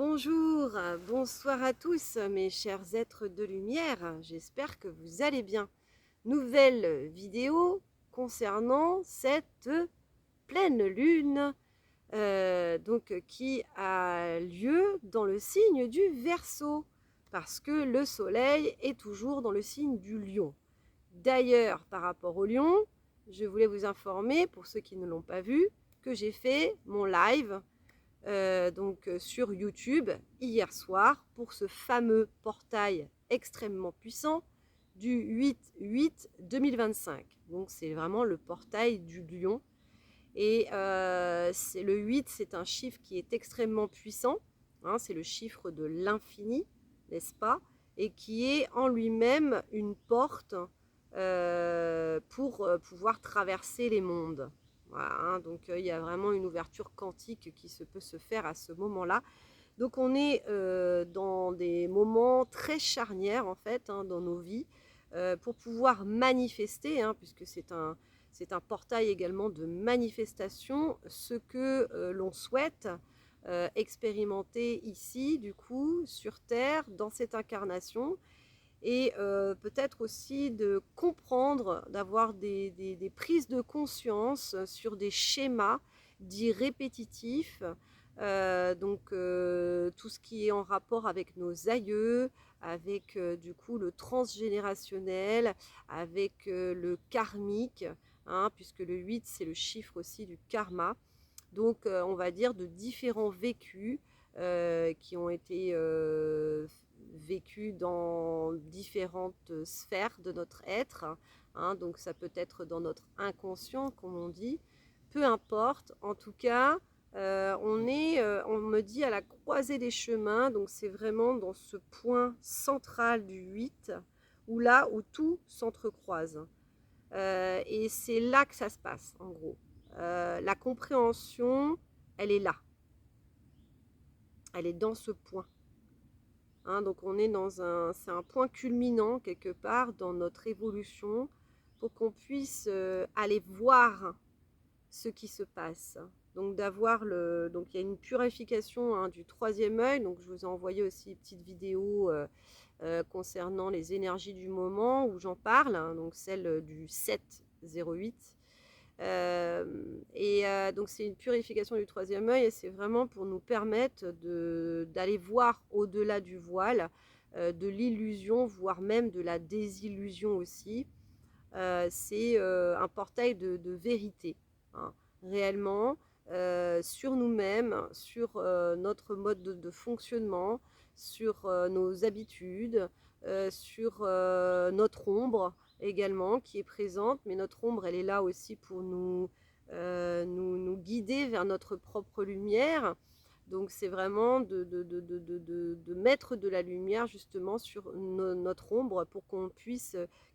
Bonjour, bonsoir à tous mes chers êtres de lumière, j'espère que vous allez bien. Nouvelle vidéo concernant cette pleine lune qui a lieu dans le signe du Verseau parce que le soleil est toujours dans le signe du Lion. D'ailleurs, par rapport au Lion, je voulais vous informer, pour ceux qui ne l'ont pas vu, que j'ai fait mon live sur YouTube hier soir pour ce fameux portail extrêmement puissant du 8-8-2025. Donc c'est vraiment le portail du lion. Et c'est le 8, c'est un chiffre qui est extrêmement puissant. Hein, c'est le chiffre de l'infini, n'est-ce pas? Et qui est en lui-même une porte pour pouvoir traverser les mondes. Voilà, hein, donc il y a vraiment une ouverture quantique qui peut se faire à ce moment-là. Donc on est dans des moments très charnières en fait hein, dans nos vies pour pouvoir manifester, hein, puisque c'est un portail également de manifestation, ce que l'on souhaite expérimenter ici, du coup, sur Terre, dans cette incarnation, et peut-être aussi de comprendre, d'avoir des prises de conscience sur des schémas dits répétitifs, tout ce qui est en rapport avec nos aïeux, avec du coup le transgénérationnel, avec le karmique, hein, puisque le 8 c'est le chiffre aussi du karma. Donc on va dire de différents vécus qui ont été vécus dans différentes sphères de notre être, hein, donc ça peut être dans notre inconscient comme on dit, peu importe, en tout cas on me dit à la croisée des chemins, donc c'est vraiment dans ce point central du 8 où là où tout s'entrecroise. Et c'est là que ça se passe en gros. La compréhension, elle est là, elle est dans ce point. Hein, donc on est c'est un point culminant quelque part dans notre évolution pour qu'on puisse aller voir ce qui se passe. Donc donc il y a une purification hein, du troisième œil. Donc je vous ai envoyé aussi une petite vidéo concernant les énergies du moment où j'en parle, hein, donc celle du 7-08. Donc c'est une purification du troisième œil et c'est vraiment pour nous permettre d'aller voir au-delà du voile, de l'illusion, voire même de la désillusion aussi. C'est un portail de vérité, hein, réellement, sur nous-mêmes, sur notre mode de fonctionnement, sur nos habitudes, sur notre ombre également qui est présente, mais notre ombre, elle est là aussi pour nous guider vers notre propre lumière. Donc c'est vraiment de mettre de la lumière justement sur notre ombre pour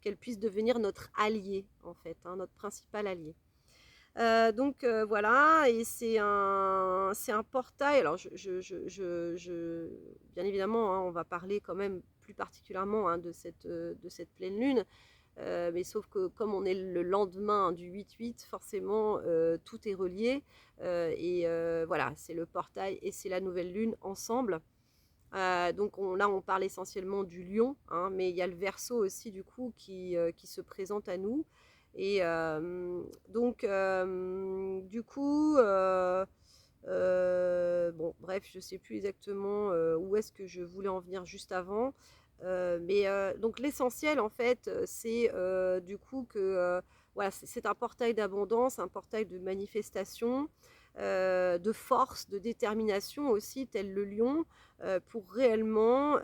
qu'elle puisse devenir notre allié en fait, hein, notre principal allié. Voilà, et c'est un portail. Alors, bien évidemment, hein, on va parler quand même plus particulièrement hein, de cette pleine lune. Mais sauf que comme on est le lendemain du 8-8, forcément, tout est relié. Voilà, c'est le portail et c'est la nouvelle lune ensemble. Là, on parle essentiellement du lion, hein, mais il y a le verso aussi, du coup, qui se présente à nous. Du coup, bon, bref, je ne sais plus exactement où est-ce que je voulais en venir juste avant. Donc l'essentiel, en fait, c'est du coup que voilà, c'est un portail d'abondance, un portail de manifestation, de force, de détermination aussi, tel le lion, pour réellement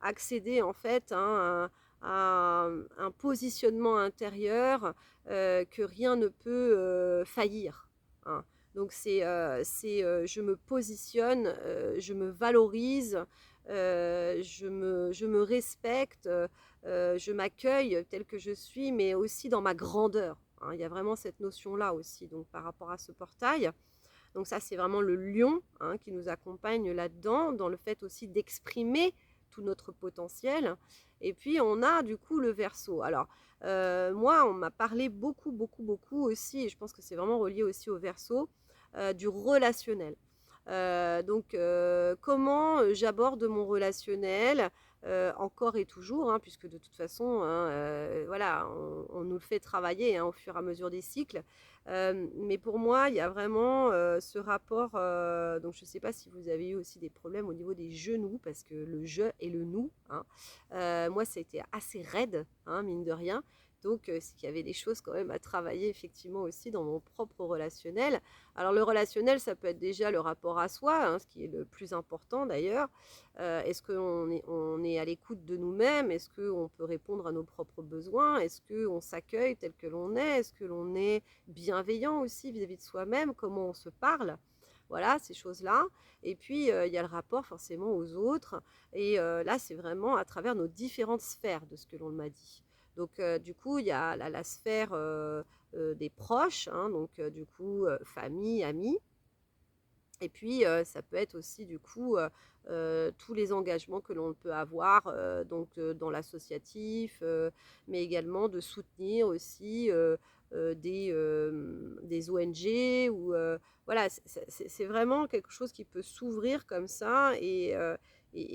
accéder en fait hein, à un positionnement intérieur que rien ne peut faillir. Hein. Donc je me positionne, je me valorise, je me respecte, je m'accueille telle que je suis, mais aussi dans ma grandeur. Hein. Il y a vraiment cette notion-là aussi, donc par rapport à ce portail. Donc ça, c'est vraiment le lion hein, qui nous accompagne là-dedans, dans le fait aussi d'exprimer tout notre potentiel. Et puis, on a du coup le verso. Alors, moi, on m'a parlé beaucoup aussi, et je pense que c'est vraiment relié aussi au verso, du relationnel. Comment j'aborde mon relationnel, encore et toujours, hein, puisque de toute façon, hein, voilà, on nous le fait travailler, hein, au fur et à mesure des cycles. Mais pour moi, il y a vraiment, ce rapport, donc je ne sais pas si vous avez eu aussi des problèmes au niveau des genoux, parce que le «je» et le «nous», hein, moi, ça a été assez raide, hein, mine de rien. Donc, c'est qu'il y avait des choses quand même à travailler effectivement aussi dans mon propre relationnel. Alors le relationnel, ça peut être déjà le rapport à soi, hein, ce qui est le plus important d'ailleurs. Est-ce qu'on est à l'écoute de nous-mêmes? Est-ce qu'on peut répondre à nos propres besoins? Est-ce qu'on s'accueille tel que l'on est? Est-ce que l'on est bienveillant aussi vis-à-vis de soi-même? Comment on se parle? Voilà, ces choses-là. Et puis, il y a le rapport forcément aux autres. Et là, c'est vraiment à travers nos différentes sphères de ce que l'on m'a dit. Donc, du coup, il y a la sphère des proches, hein, donc du coup, famille, amis. Et puis, ça peut être aussi du coup, tous les engagements que l'on peut avoir, dans l'associatif, mais également de soutenir aussi, des ONG ou, voilà, c'est vraiment quelque chose qui peut s'ouvrir comme ça et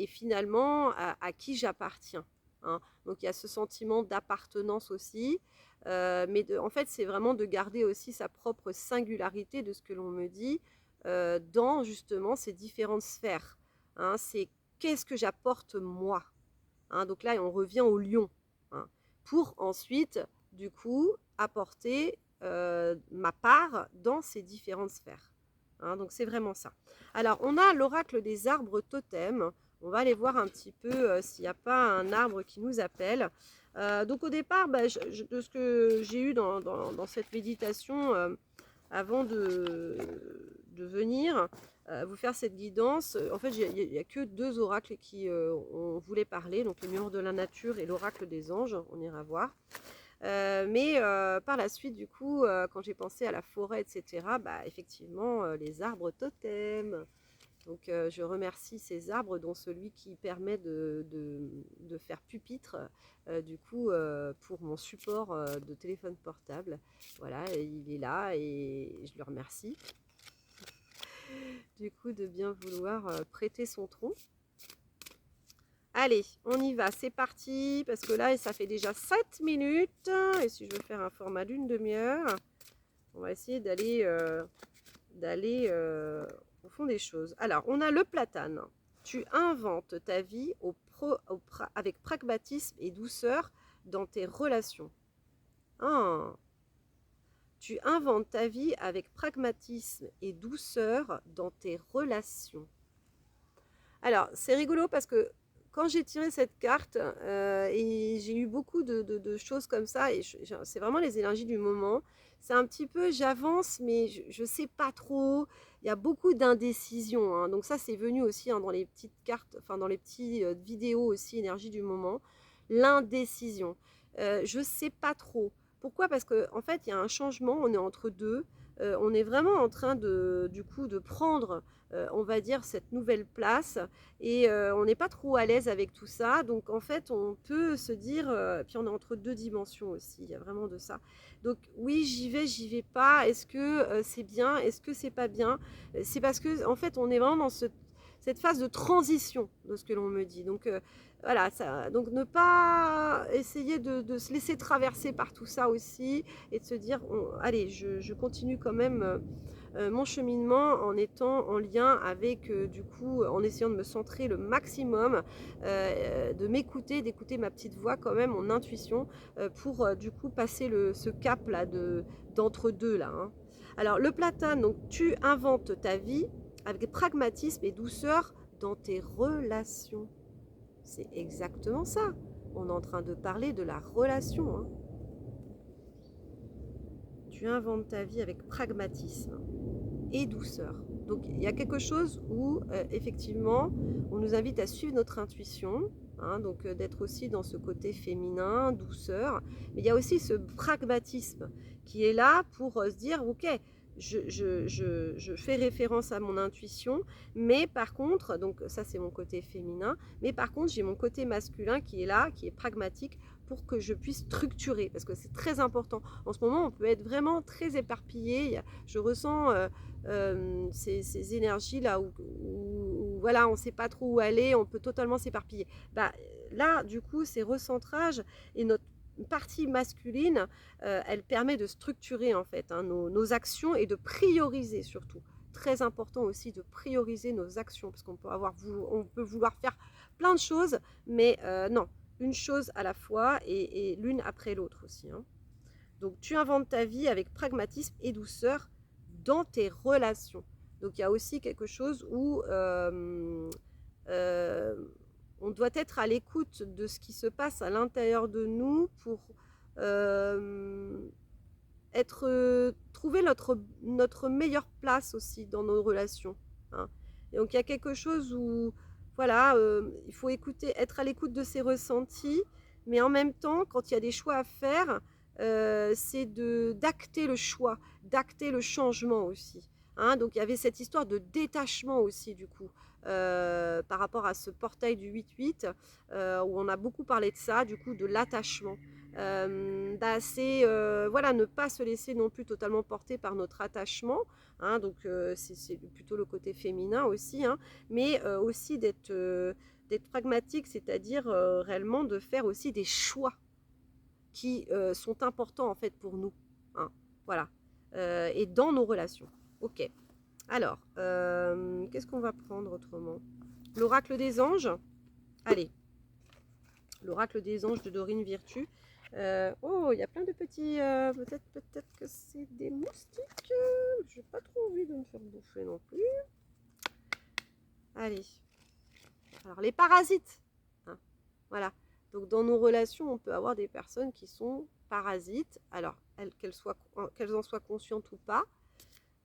finalement à qui j'appartiens, hein. Donc il y a ce sentiment d'appartenance aussi, mais en fait, c'est vraiment de garder aussi sa propre singularité de ce que l'on me dit, dans justement ces différentes sphères, hein. C'est qu'est-ce que j'apporte moi, hein, donc là, on revient au lion, hein, pour ensuite, du coup, apporter ma part dans ces différentes sphères, hein, donc c'est vraiment ça. Alors, on a l'oracle des arbres totems. On va aller voir un petit peu s'il n'y a pas un arbre qui nous appelle. Donc, au départ, bah, de ce que j'ai eu dans cette méditation, avant de venir vous faire cette guidance, en fait, il n'y a que deux oracles qui on voulait parler, donc le mur de la nature et l'oracle des anges, on ira voir. Mais par la suite, du coup, quand j'ai pensé à la forêt, etc., bah, effectivement, les arbres totems. Donc, je remercie ces arbres, dont celui qui permet de faire pupitre, du coup, pour mon support de téléphone portable. Voilà, et il est là et je le remercie, du coup, de bien vouloir prêter son tronc. Allez, on y va, c'est parti, parce que là, ça fait déjà 7 minutes. Et si je veux faire un format d'une demi-heure, on va essayer d'aller au fond des choses. Alors, on a le platane. Tu inventes ta vie avec pragmatisme et douceur dans tes relations. Ah. Tu inventes ta vie avec pragmatisme et douceur dans tes relations. Alors, c'est rigolo parce que quand j'ai tiré cette carte, et j'ai eu beaucoup de choses comme ça, et c'est vraiment les énergies du moment. C'est un petit peu, j'avance, mais je ne sais pas trop. Il y a beaucoup d'indécision, hein. Donc ça, c'est venu aussi, hein, dans les petites cartes, enfin dans les petites vidéos aussi, énergie du moment. L'indécision. Je ne sais pas trop. Pourquoi? Parce qu'en fait, il y a un changement, on est entre deux. On est vraiment en train du coup, de prendre, on va dire, cette nouvelle place et on n'est pas trop à l'aise avec tout ça. Donc en fait, on peut se dire, puis on est entre deux dimensions aussi, il y a vraiment de ça. Donc oui, j'y vais pas. Est-ce que c'est bien? Est-ce que c'est pas bien? C'est parce que en fait, on est vraiment dans cette phase de transition de ce que l'on me dit. Donc voilà, ça, donc ne pas essayer de se laisser traverser par tout ça aussi et de se dire, allez, je continue quand même mon cheminement en étant en lien avec, du coup, en essayant de me centrer le maximum, de m'écouter, d'écouter ma petite voix quand même, mon intuition, pour du coup passer ce cap là d'entre-deux là, hein. Alors le platane, donc tu inventes ta vie avec pragmatisme et douceur dans tes relations. C'est exactement ça. On est en train de parler de la relation, hein. Tu inventes ta vie avec pragmatisme et douceur. Donc il y a quelque chose où effectivement on nous invite à suivre notre intuition, hein, donc d'être aussi dans ce côté féminin, douceur, mais il y a aussi ce pragmatisme qui est là pour se dire ok, je fais référence à mon intuition, mais par contre, donc ça c'est mon côté féminin, mais par contre j'ai mon côté masculin qui est là, qui est pragmatique pour que je puisse structurer, parce que c'est très important. En ce moment, on peut être vraiment très éparpillé. Je ressens ces énergies-là où, voilà, on ne sait pas trop où aller, on peut totalement s'éparpiller. Bah, là, du coup, c'est recentrage et notre partie masculine, elle permet de structurer en fait nos actions et de prioriser surtout. Très important aussi de prioriser nos actions parce on peut vouloir faire plein de choses, mais non, une chose à la fois et l'une après l'autre aussi. Hein. Donc tu inventes ta vie avec pragmatisme et douceur dans tes relations. Donc il y a aussi quelque chose où euh, on doit être à l'écoute de ce qui se passe à l'intérieur de nous pour euh, trouver notre meilleure place aussi dans nos relations. Hein. Et donc il y a quelque chose où voilà, il faut être à l'écoute de ses ressentis, mais en même temps, quand il y a des choix à faire, c'est d'acter le choix, d'acter le changement aussi. Hein. Donc il y avait cette histoire de détachement aussi du coup. Par rapport à ce portail du 8-8, où on a beaucoup parlé de ça, du coup de l'attachement. C'est voilà, ne pas se laisser non plus totalement porter par notre attachement, hein, donc c'est plutôt le côté féminin aussi, hein, mais aussi d'être pragmatique, c'est-à-dire réellement de faire aussi des choix qui sont importants en fait pour nous, hein, voilà, et dans nos relations. Ok. Alors, qu'est-ce qu'on va prendre autrement? L'oracle des anges. Allez, l'oracle des anges de Dorine Virtue. Oh, il y a plein de petits... peut-être que c'est des moustiques. J'ai pas trop envie de me faire bouffer non plus. Allez. Alors, les parasites. Hein, voilà. Donc, dans nos relations, on peut avoir des personnes qui sont parasites. Alors, qu'elles en soient conscientes ou pas.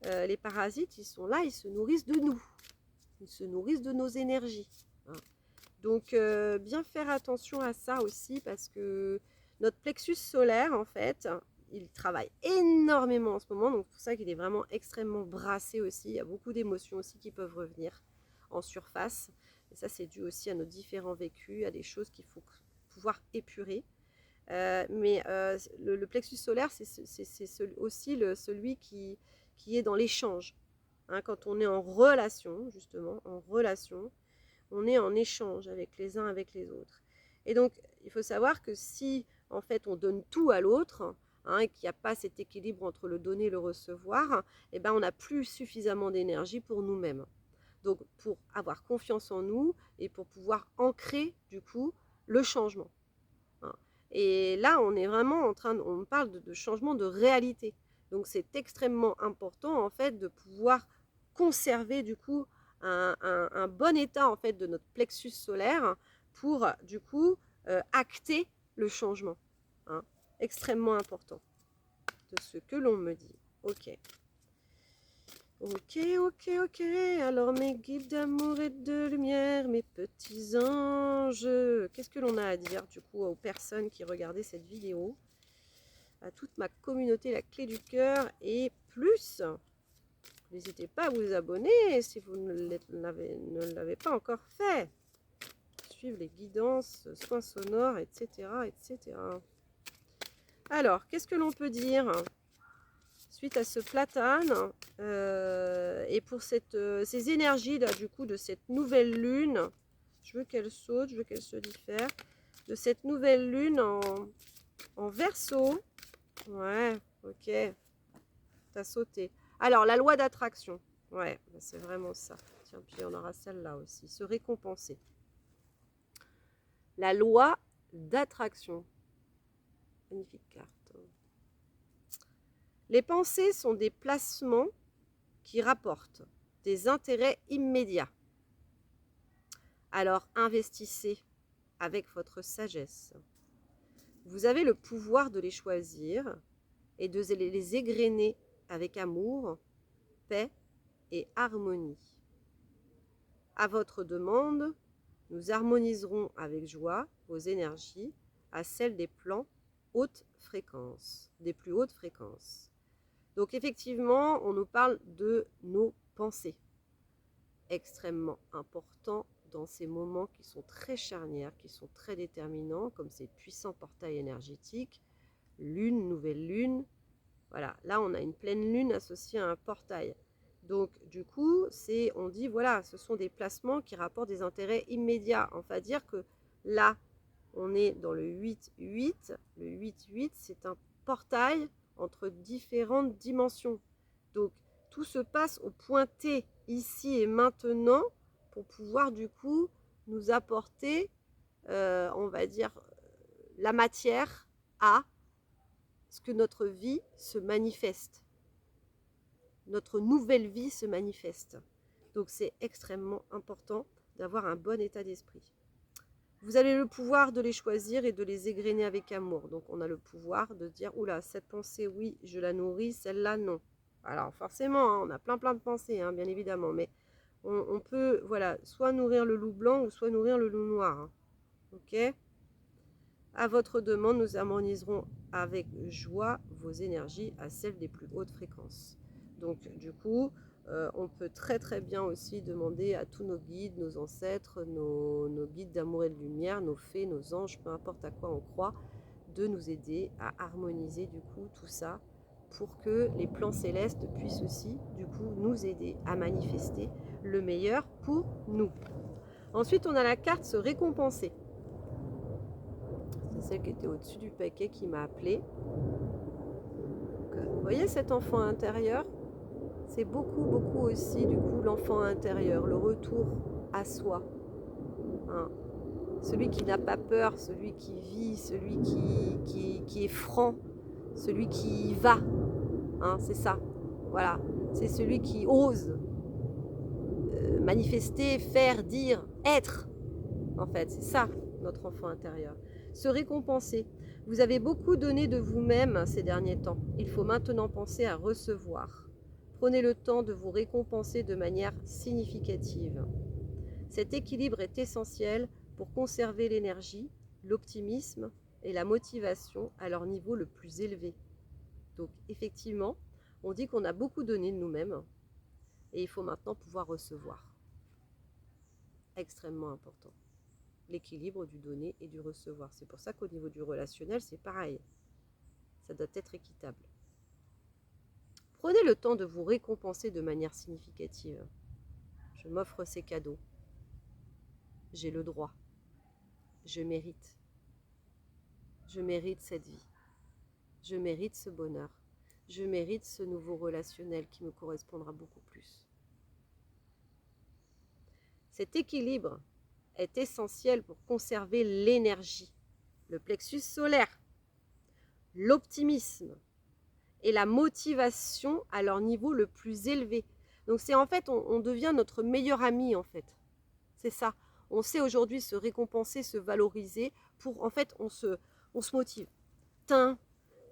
Les parasites, ils sont là, ils se nourrissent de nous. Ils se nourrissent de nos énergies. Hein. Donc, bien faire attention à ça aussi parce que notre plexus solaire, en fait, il travaille énormément en ce moment. Donc, c'est pour ça qu'il est vraiment extrêmement brassé aussi. Il y a beaucoup d'émotions aussi qui peuvent revenir en surface. Et ça, c'est dû aussi à nos différents vécus, à des choses qu'il faut pouvoir épurer. Mais le plexus solaire, c'est aussi celui qui est dans l'échange. Hein, quand on est en relation, justement, en relation, on est en échange avec les uns avec les autres. Et donc, il faut savoir que si, en fait, on donne tout à l'autre, hein, et qu'il n'y a pas cet équilibre entre le donner et le recevoir, eh ben, on n'a plus suffisamment d'énergie pour nous-mêmes. Donc, pour avoir confiance en nous et pour pouvoir ancrer, du coup, le changement. Hein. Et là, on est vraiment on parle de changement de réalité. Donc, c'est extrêmement important, en fait, de pouvoir conserver, du coup, un bon état, en fait, de notre plexus solaire pour, du coup, acter le changement. Hein. Extrêmement important de ce que l'on me dit. Ok. Ok, ok, ok. Alors, mes guides d'amour et de lumière, mes petits anges, qu'est-ce que l'on a à dire du coup aux personnes qui regardaient cette vidéo, à toute ma communauté, la clé du cœur et plus? N'hésitez pas à vous abonner si vous ne l'avez pas encore fait. Suivre les guidances, soins sonores, etc., etc. Alors, qu'est-ce que l'on peut dire suite à ce platane et pour ces énergies là du coup de cette nouvelle lune? Je veux qu'elle saute, je veux qu'elle se diffère de cette nouvelle lune en Verseau. Ouais, ok, t'as sauté. Alors la loi d'attraction, ouais, c'est vraiment ça. Tiens, puis on aura celle-là aussi, se récompenser. La loi d'attraction, magnifique carte. Les pensées sont des placements qui rapportent des intérêts immédiats. Alors investissez avec votre sagesse. Vous avez le pouvoir de les choisir et de les égrener avec amour, paix et harmonie. À votre demande, nous harmoniserons avec joie vos énergies à celles des plans haute fréquence, des plus hautes fréquences. Donc effectivement, on nous parle de nos pensées. Extrêmement important dans ces moments qui sont très charnières, qui sont très déterminants, comme ces puissants portails énergétiques, lune, nouvelle lune. Voilà, là on a une pleine lune associée à un portail. Donc du coup, on dit voilà, ce sont des placements qui rapportent des intérêts immédiats. On va dire que là, on est dans le 8-8. Le 8-8, c'est un portail entre différentes dimensions. Donc tout se passe au point T, ici et maintenant, pour pouvoir du coup nous apporter, on va dire, la matière à ce que notre vie se manifeste. Notre nouvelle vie se manifeste. Donc c'est extrêmement important d'avoir un bon état d'esprit. Vous avez le pouvoir de les choisir et de les égrener avec amour. Donc on a le pouvoir de dire, oula, cette pensée, oui, je la nourris, celle-là, non. Alors forcément, hein, on a plein de pensées, hein, bien évidemment, mais on peut, voilà, soit nourrir le loup blanc ou soit nourrir le loup noir. Hein. Ok ? À votre demande, nous harmoniserons avec joie vos énergies à celles des plus hautes fréquences. Donc du coup, on peut très bien aussi demander à tous nos guides, nos ancêtres, nos guides d'amour et de lumière, nos fées, nos anges, peu importe à quoi on croit, de nous aider à harmoniser du coup tout ça pour que les plans célestes puissent aussi du coup nous aider à manifester le meilleur pour nous. Ensuite, on a la carte se récompenser. C'est celle qui était au-dessus du paquet qui m'a appelé. Vous voyez cet enfant intérieur? C'est beaucoup aussi du coup l'enfant intérieur, le retour à soi. Hein. Celui qui n'a pas peur, celui qui vit, celui qui est franc, celui qui va. Hein, c'est ça. Voilà. C'est celui qui ose manifester, faire, dire, être. En fait, c'est ça notre enfant intérieur. Se récompenser. Vous avez beaucoup donné de vous-même ces derniers temps. Il faut maintenant penser à recevoir. Prenez le temps de vous récompenser de manière significative. Cet équilibre est essentiel pour conserver l'énergie, l'optimisme et la motivation à leur niveau le plus élevé. Donc effectivement, on dit qu'on a beaucoup donné de nous-mêmes et il faut maintenant pouvoir recevoir. Extrêmement important. L'équilibre du donner et du recevoir. C'est pour ça qu'au niveau du relationnel, c'est pareil. Ça doit être équitable. Prenez le temps de vous récompenser de manière significative. Je m'offre ces cadeaux. J'ai le droit. Je mérite. Je mérite cette vie. Je mérite ce bonheur. Je mérite ce nouveau relationnel qui me correspondra beaucoup plus. Cet équilibre est essentiel pour conserver l'énergie, le plexus solaire, l'optimisme et la motivation à leur niveau le plus élevé. Donc c'est en fait, on devient notre meilleur ami en fait. C'est ça. On sait aujourd'hui se récompenser, se valoriser pour, en fait, on se motive. Tin,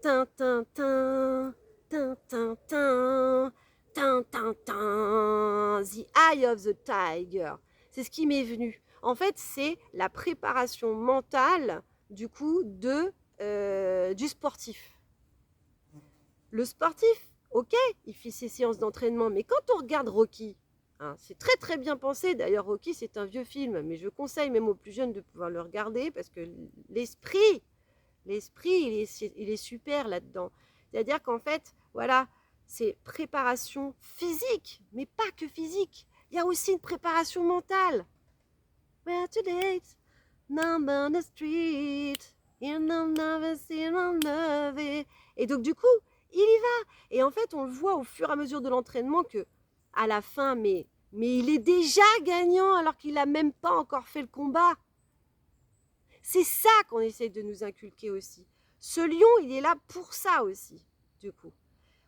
tin, tin, tin, tin, tin, tin, tin, tin, tin, the eye of the tiger. C'est ce qui m'est venu. En fait, c'est la préparation mentale du coup du sportif. Le sportif, ok, il fait ses séances d'entraînement, mais quand on regarde Rocky, hein, c'est très bien pensé. D'ailleurs, Rocky, c'est un vieux film, mais je conseille même aux plus jeunes de pouvoir le regarder parce que l'esprit, il est super là-dedans. C'est-à-dire qu'en fait, voilà, c'est préparation physique, mais pas que physique. Il y a aussi une préparation mentale. Where to date? Number on the street. You know, never seen on love it. Et donc, du coup, il y va. Et en fait, on le voit au fur et à mesure de l'entraînement que, à la fin, mais il est déjà gagnant alors qu'il n'a même pas encore fait le combat. C'est ça qu'on essaye de nous inculquer aussi. Ce lion, il est là pour ça aussi, du coup.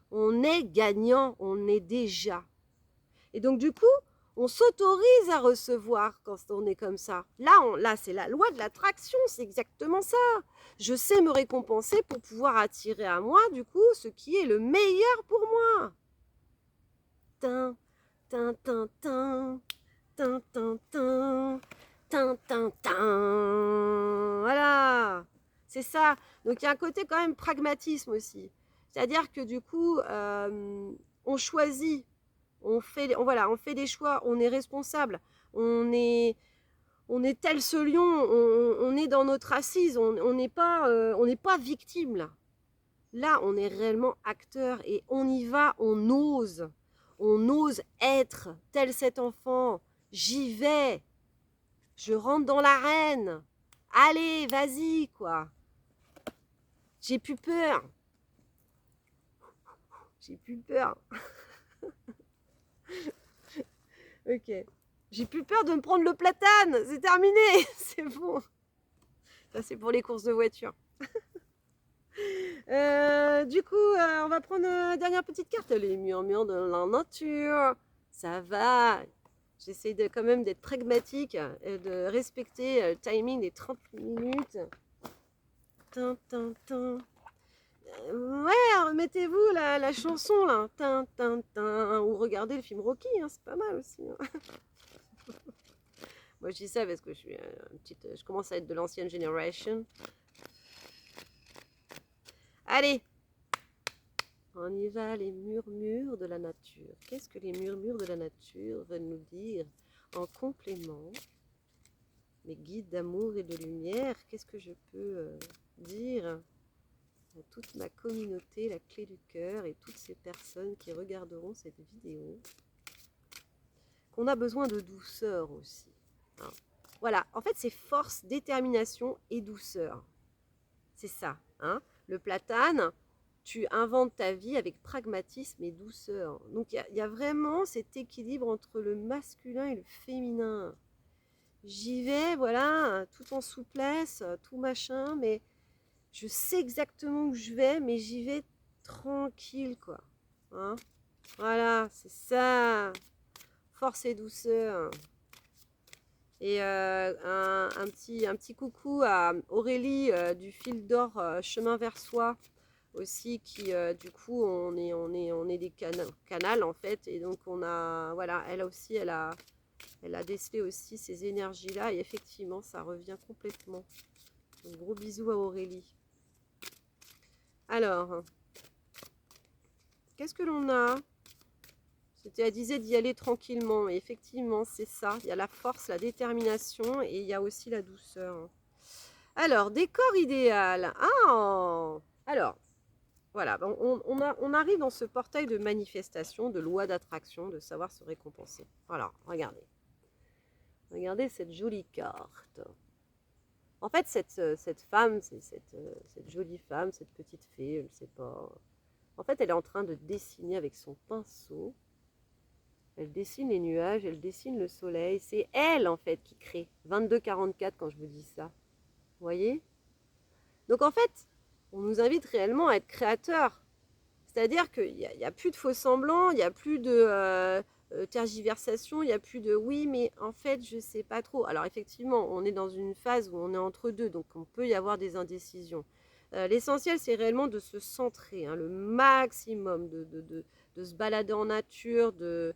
On est gagnant, on est déjà. Et donc, du coup, on s'autorise à recevoir quand on est comme ça. Là, c'est la loi de l'attraction, c'est exactement ça. Je sais me récompenser pour pouvoir attirer à moi, du coup, ce qui est le meilleur pour moi. Tin, tin, tin, tin, tin, tin, tin, tin, tin, tin. Voilà, c'est ça. Donc, il y a un côté quand même pragmatisme aussi. C'est-à-dire que du coup, on choisit, voilà, on fait des choix, on est responsable, on est, on est tel ce lion, on est dans notre assise, on n'est pas victime là. Là, on est réellement acteur et on y va, on ose être tel cet enfant. J'y vais, je rentre dans l'arène. Allez, vas-y, quoi. J'ai plus peur. J'ai plus peur. Ok. J'ai plus peur de me prendre le platane. C'est terminé. C'est bon. Ça, c'est pour les courses de voiture. Du coup, on va prendre la dernière petite carte. Les murmures de la nature. Ça va. J'essaie quand même d'être pragmatique et de respecter le timing des 30 minutes. Tin, tin, tin. Ouais, remettez-vous la chanson là. Tin, tin, tin. Ou regardez le film Rocky, hein, c'est pas mal aussi. Hein. Moi, je dis ça parce que je suis je commence à être de l'ancienne génération. Allez, on y va, les murmures de la nature. Qu'est-ce que les murmures de la nature veulent nous dire en complément? Mes guides d'amour et de lumière, qu'est-ce que je peux dire à toute ma communauté, la clé du cœur et toutes ces personnes qui regarderont cette vidéo? Qu'on a besoin de douceur aussi. Hein. Voilà, en fait, c'est force, détermination et douceur. C'est ça. Hein. Le platane, tu inventes ta vie avec pragmatisme et douceur. Donc, il y a vraiment cet équilibre entre le masculin et le féminin. J'y vais, voilà, tout en souplesse, tout machin, mais je sais exactement où je vais, mais j'y vais tranquille, quoi. Hein. Voilà, c'est ça. Force et douceur. Et un petit coucou à Aurélie du fil d'or chemin vers soi aussi qui du coup on est des canals en fait et donc on a voilà elle aussi elle a décelé aussi ces énergies là et effectivement ça revient complètement. Donc, gros bisous à Aurélie. Alors qu'est-ce que l'on a? Elle disait d'y aller tranquillement, mais effectivement, c'est ça. Il y a la force, la détermination et il y a aussi la douceur. Alors, décor idéal. Ah, alors, voilà, on arrive dans ce portail de manifestation, de loi d'attraction, de savoir se récompenser. Voilà, regardez. Regardez cette jolie carte. En fait, cette femme, cette jolie femme, cette petite fée, je ne sais pas. En fait, elle est en train de dessiner avec son pinceau. Elle dessine les nuages, elle dessine le soleil. C'est elle, en fait, qui crée. 22-44 quand je vous dis ça. Vous voyez? Donc, en fait, on nous invite réellement à être créateurs. C'est-à-dire qu'il n'y a plus de faux semblants, il n'y a plus de tergiversation, il n'y a plus de oui, mais en fait, je ne sais pas trop. Alors, effectivement, on est dans une phase où on est entre deux, donc on peut y avoir des indécisions. L'essentiel, c'est réellement de se centrer, hein, le maximum, de se balader en nature, de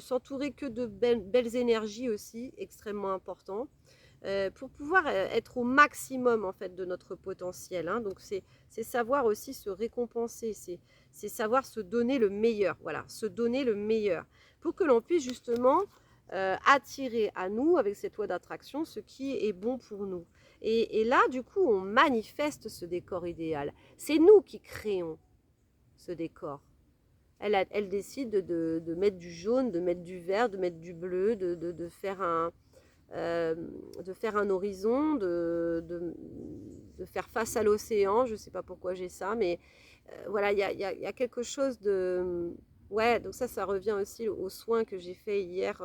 s'entourer que de belles énergies aussi, extrêmement important, pour pouvoir être au maximum en fait de notre potentiel. Hein. Donc c'est savoir aussi se récompenser, c'est savoir se donner le meilleur, voilà, se donner le meilleur, pour que l'on puisse justement attirer à nous, avec cette loi d'attraction, ce qui est bon pour nous. Et là, du coup, on manifeste ce décor idéal. C'est nous qui créons ce décor. Elle décide de mettre du jaune, de mettre du vert, de mettre du bleu, de faire un horizon, de faire face à l'océan. Je ne sais pas pourquoi j'ai ça, mais voilà, il y a quelque chose de... Ouais, donc ça revient aussi aux soins que j'ai fait hier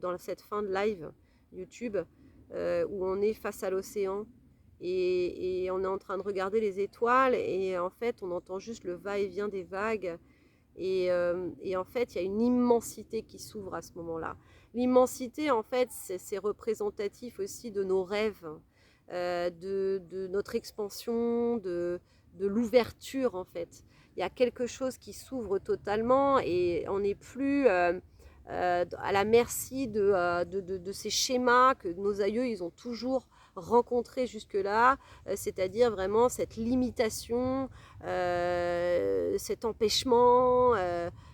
dans cette fin de live YouTube, où on est face à l'océan. Et on est en train de regarder les étoiles et en fait on entend juste le va-et-vient des vagues et en fait il y a une immensité qui s'ouvre à ce moment-là. L'immensité en fait c'est représentatif aussi de nos rêves, de notre expansion, de l'ouverture en fait. Il y a quelque chose qui s'ouvre totalement et on n'est plus à la merci de ces schémas que nos aïeux ils ont toujours rencontré jusque-là, c'est-à-dire vraiment cette limitation, cet empêchement,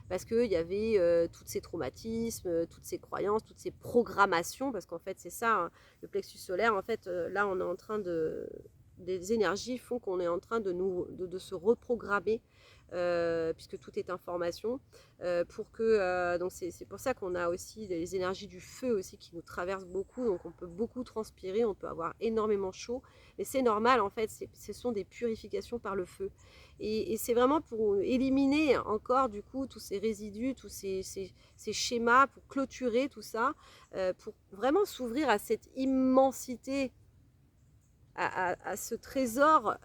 parce qu'il y avait tous ces traumatismes, toutes ces croyances, toutes ces programmations, parce qu'en fait c'est ça, hein, le plexus solaire, en fait, là on est en train de... des énergies font qu'on est en train de se reprogrammer, puisque tout est information, pour que donc c'est pour ça qu'on a aussi les énergies du feu aussi qui nous traversent beaucoup, donc on peut beaucoup transpirer, on peut avoir énormément chaud, et c'est normal en fait, ce sont des purifications par le feu, et c'est vraiment pour éliminer encore du coup tous ces résidus, tous ces schémas, pour clôturer tout ça, pour vraiment s'ouvrir à cette immensité, à ce trésor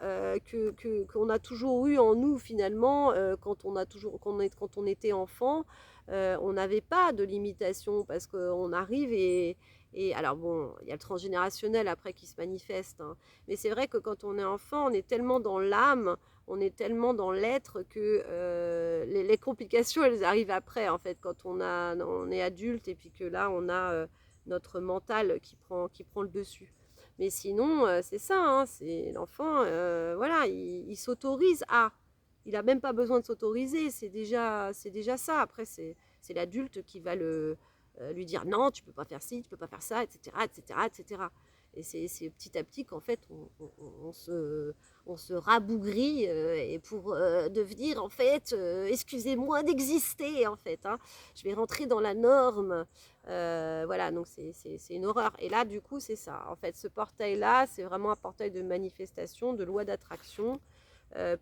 qu'on a toujours eu en nous finalement, quand on était enfant, on n'avait pas de limitation parce qu'on arrive et alors bon, il y a le transgénérationnel après qui se manifeste, hein, mais c'est vrai que quand on est enfant, on est tellement dans l'âme, on est tellement dans l'être que les complications, elles arrivent après en fait, quand on est adulte et puis que là, on a notre mental qui prend le dessus. Mais sinon, c'est ça, hein, c'est l'enfant, voilà, il s'autorise à. Il n'a même pas besoin de s'autoriser, c'est déjà ça. Après, c'est l'adulte qui va lui dire non, tu peux pas faire ci, tu peux pas faire ça, etc., etc., etc. Et c'est petit à petit qu'en fait, on se rabougrit et pour devenir, en fait, excusez-moi d'exister, en fait, hein. Je vais rentrer dans la norme. Voilà, donc c'est une horreur. Et là, du coup, c'est ça. En fait, ce portail-là, c'est vraiment un portail de manifestation, de loi d'attraction,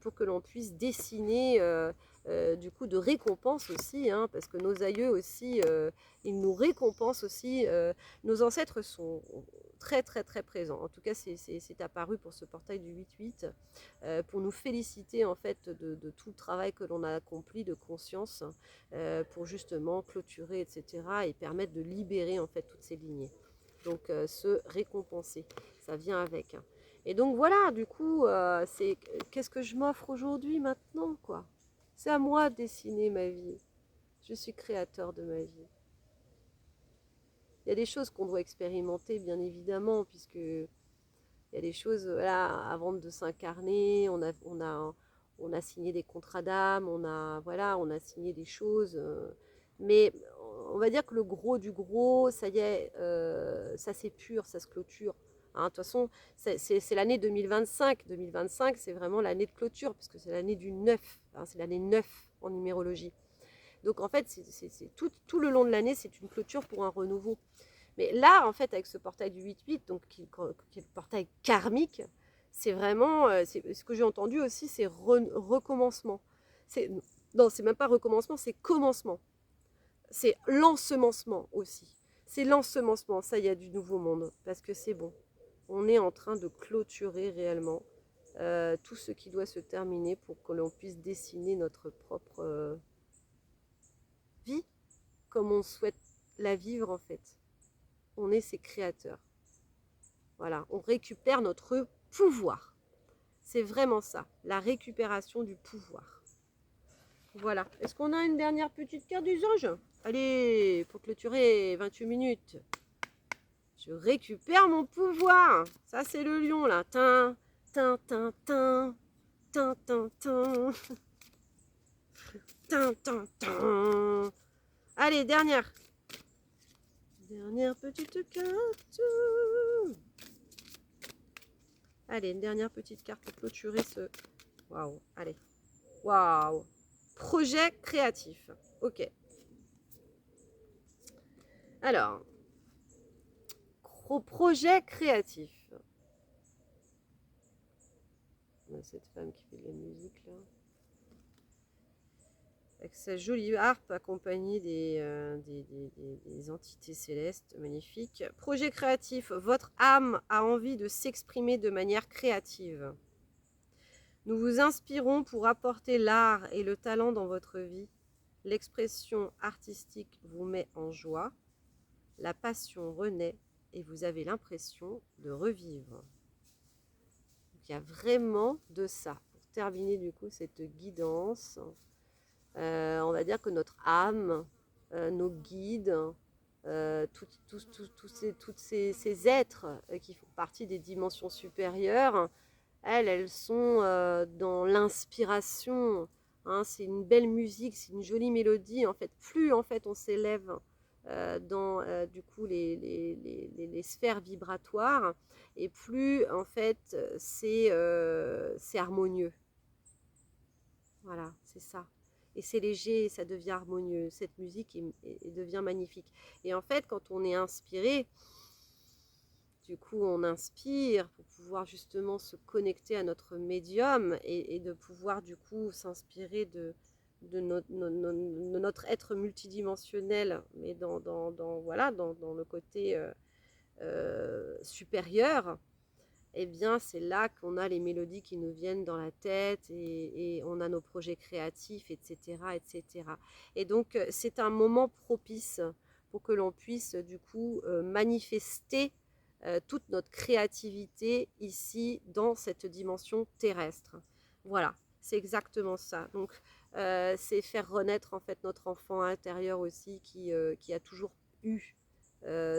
pour que l'on puisse dessiner, du coup, de récompense aussi, hein, parce que nos aïeux aussi, ils nous récompensent aussi. Nos ancêtres sont très, très, très présents. En tout cas, c'est apparu pour ce portail du 8-8, pour nous féliciter, en fait, de tout le travail que l'on a accompli de conscience, pour justement clôturer, etc., et permettre de libérer, en fait, toutes ces lignées. Donc, se récompenser, ça vient avec, hein. Et donc voilà, du coup, c'est qu'est-ce que je m'offre aujourd'hui maintenant, quoi. C'est à moi de dessiner ma vie. Je suis créateur de ma vie. Il y a des choses qu'on doit expérimenter, bien évidemment, puisque il y a des choses, voilà, avant de s'incarner, on a signé des contrats d'âme, voilà, on a signé des choses, mais on va dire que le gros du gros, ça y est, ça s'épure, ça se clôture, hein. De toute façon, c'est l'année 2025. 2025, c'est vraiment l'année de clôture, puisque c'est l'année du 9, hein, c'est l'année 9 en numérologie. Donc en fait, tout le long de l'année, c'est une clôture pour un renouveau. Mais là, en fait, avec ce portail du 8-8, donc qui est le portail karmique, c'est vraiment, ce que j'ai entendu aussi, c'est recommencement. Non, c'est même pas recommencement, c'est commencement. C'est l'ensemencement aussi. C'est l'ensemencement, ça y a du nouveau monde, parce que c'est bon. On est en train de clôturer réellement tout ce qui doit se terminer pour que l'on puisse dessiner notre propre vie, comme on souhaite la vivre en fait. On est ses créateurs. Voilà, on récupère notre pouvoir. C'est vraiment ça, la récupération du pouvoir. Voilà. Est-ce qu'on a une dernière petite carte des anges? Allez, pour clôturer 28 minutes. Je récupère mon pouvoir. Ça, c'est le lion, là. Tin, tin, tin, tin. Tin, tin, tin. Tin, tin, tin. Allez, dernière. Dernière petite carte. Allez, une dernière petite carte pour clôturer ce... Waouh, allez. Waouh. Projet créatif. Ok. Alors, projet créatif. On a cette femme qui fait de la musique là. Avec sa jolie harpe accompagnée des entités célestes. Magnifique. Projet créatif. Votre âme a envie de s'exprimer de manière créative. Nous vous inspirons pour apporter l'art et le talent dans votre vie. L'expression artistique vous met en joie. La passion renaît et vous avez l'impression de revivre. Donc, il y a vraiment de ça. Pour terminer du coup cette guidance, on va dire que notre âme, nos guides, ces êtres qui font partie des dimensions supérieures, elles sont dans l'inspiration. Hein, c'est une belle musique, c'est une jolie mélodie. En fait, plus en fait on s'élève dans du coup les sphères vibratoires, et plus en fait c'est harmonieux. Voilà, c'est ça. Et c'est léger, ça devient harmonieux. Cette musique devient magnifique. Et en fait, quand on est inspiré, du coup, on inspire pour pouvoir justement se connecter à notre médium et de pouvoir du coup s'inspirer de notre être multidimensionnel, mais voilà, dans le côté supérieur. Eh bien, c'est là qu'on a les mélodies qui nous viennent dans la tête et on a nos projets créatifs, etc., etc. Et donc, c'est un moment propice pour que l'on puisse, du coup, manifester toute notre créativité ici, dans cette dimension terrestre. Voilà, c'est exactement ça. Donc, c'est faire renaître, en fait, notre enfant intérieur aussi qui a toujours eu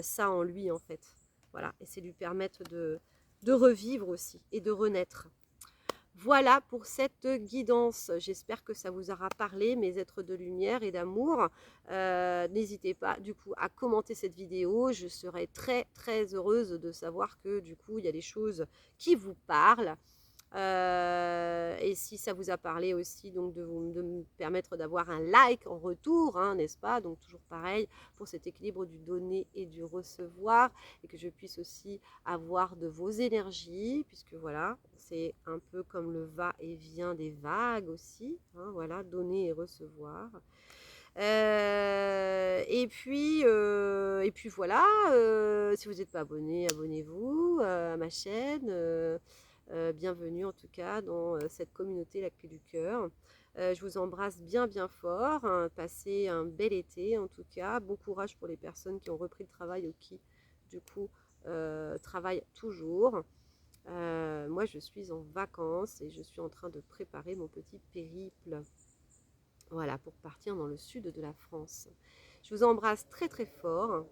ça en lui, en fait. Voilà, et c'est lui permettre de revivre aussi et de renaître. Voilà pour cette guidance. J'espère que ça vous aura parlé, mes êtres de lumière et d'amour. N'hésitez pas du coup à commenter cette vidéo. Je serai très très heureuse de savoir que du coup il y a des choses qui vous parlent. Et si ça vous a parlé aussi, donc de me permettre d'avoir un like en retour, hein, n'est-ce pas? Donc toujours pareil pour cet équilibre du donner et du recevoir, et que je puisse aussi avoir de vos énergies, puisque voilà, c'est un peu comme le va-et-vient des vagues aussi, hein, voilà, donner et recevoir. Et puis voilà, si vous n'êtes pas abonné, abonnez-vous à ma chaîne. Bienvenue en tout cas dans cette communauté La Clé du Cœur. Je vous embrasse bien bien fort. Hein, passez un bel été en tout cas. Bon courage pour les personnes qui ont repris le travail ou qui du coup travaillent toujours. Moi je suis en vacances et je suis en train de préparer mon petit périple. Voilà, pour partir dans le sud de la France. Je vous embrasse très très fort.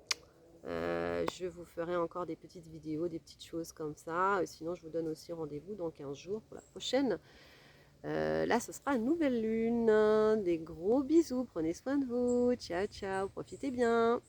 Je vous ferai encore des petites vidéos, des petites choses comme ça. Sinon, je vous donne aussi rendez-vous dans 15 jours pour la prochaine. Là, ce sera une nouvelle lune. Des gros bisous. Prenez soin de vous. Ciao, ciao. Profitez bien.